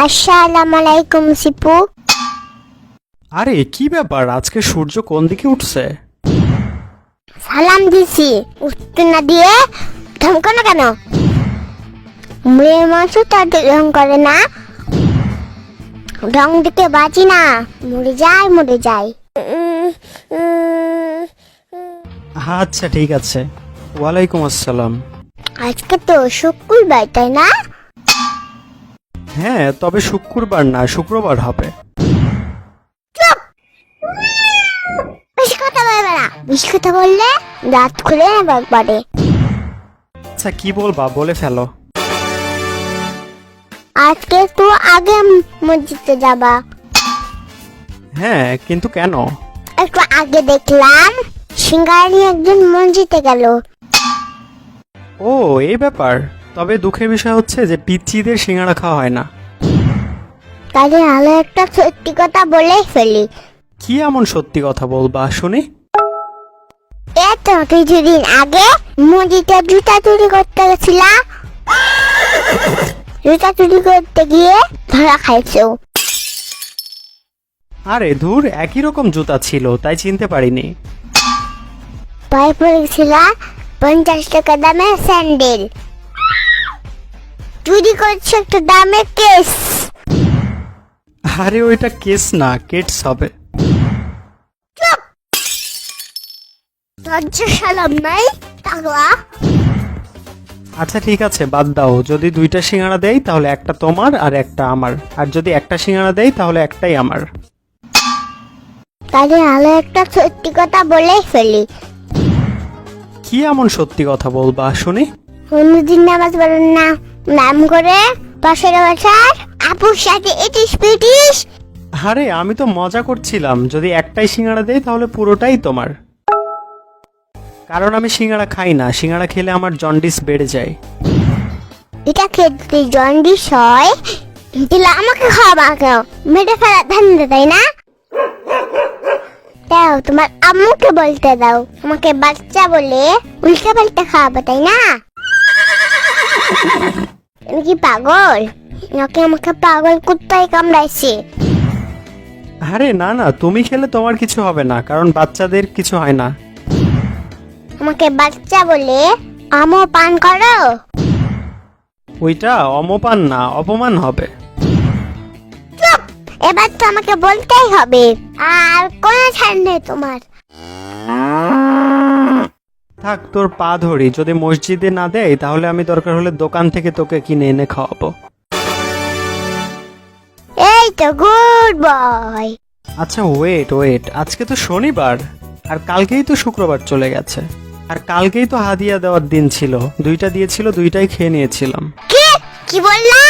আসসালামু আলাইকুম সিপু। আরে কি ব্যাপার, আজকে সূর্য কোন দিকে উঠছে? সালাম দিছি, উঠতে না দিয়ে ধমকো না কেন? মেয়ে মানুষ তাদের রং করে না, রং দিতে বাঁচি না, মরে যায়। আচ্ছা ঠিক আছে। ওয়ালাইকুম আসসালাম। আজকে তো শুক্রবার তাই না? হ্যাঁ, তবে শুক্রবার না, শুক্রবার হবে। বেশি কথা বলবে না, বেশি কথা বললে দাঁত খুলে নেবে একবারে। আচ্ছা কি বলবা, বলে ফেলো। আজকে তো আগে মসজিদে যাবা। হ্যাঁ, কিন্তু কেন? একটু আগে দেখলাম সিঙ্গারি একজন মসজিদে গেল। ও এই ব্যাপার। তবে দুঃখের বিষয় হচ্ছে যে পিচ্চিদের সিঙ্গাড়া খাওয়া হয় না। তাহলে আলো একটা সত্যি কথা বলেই ফেলি। কি এমন সত্যি কথা বলবা শুনি? এত কিছুদিন আগে মসজিদে জুতা চুরি করতে গেছিলাম, জুতা চুরি করতে গিয়ে ধরা খাইছো। আরে ধুর, একই রকম জুতা ছিল তাই চিনতে পারিনি। পায়ে পড়েছিলাম 50 টাকা দামের স্যান্ডেল, চুরি করছে একটা দামের কেস। আরে ওইটা কেস না, কেটস হবে। লজ্জা সালাম নাই তাগলা। আচ্ছা ঠিক আছে, বাদ দাও। যদি দুইটা সিঙ্গাড়া দেই তাহলে একটা তোমার আর একটা আমার, আর যদি একটা সিঙ্গাড়া দেই তাহলে একটাই আমার। তাহলে আলো একটা সত্যি কথা বলেই ফেলি। কি এমন সত্যি কথা বলবা শুনি? অন্যদিন নামাজ পড়েন না, নাম করে পাশের বাসার আপুর সাথে ইটিস পিটিস। আরে আমি তো মজা করছিলাম। যদি একটাই সিঙ্গাড়া দেই তাহলে পুরোটাই তোমার। কারণ আমি সিঙ্গাড়া খাই না, সিঙ্গাড়া খেলে আমার জন্ডিস বেড়ে যায়। এটা খেতে জন্ডিস হয়, দিলে আমাকে খাওয়াবা কেন? মেরে ফেলা ধান্দা তাই না? দাও তোমার আম্মুকে বলতে দাও, আমাকে বাচ্চা বলে উল্টা পাল্টা খাওয়াবে তাই না? তুমি কি পাগল নাকি আমাকে পাগল কুত্তায় কামড়াইছে? আরে না না, তুমি খেলে তোমার কিছু হবে না, কারণ বাচ্চাদের কিছু হয় না। আমাকে বাচ্চা বলে আমও পান করো? ওইটা অমপান না, অপমান হবে। চুপ! এবার তো আমাকে বলতেই হবে, আর কোনো ছাড় নেই তোমার। থাক, তোর পা ধরি। যদি মসজিদে না দেয় তাহলে আমি দরকার হলে দোকান থেকে তোকে কিনে এনে খাওয়াবো। এই তো গুড বয়। আচ্ছা ওয়েট ওয়েট, আজকে তো শনিবার, আর কালকেই তো শুক্রবার চলে গেছে, আর কালকেই তো হাদিয়া দেওয়ার দিন ছিল। দুইটা দিয়েছিল, দুইটাই খেয়ে নিয়েছিলাম। কি বললা?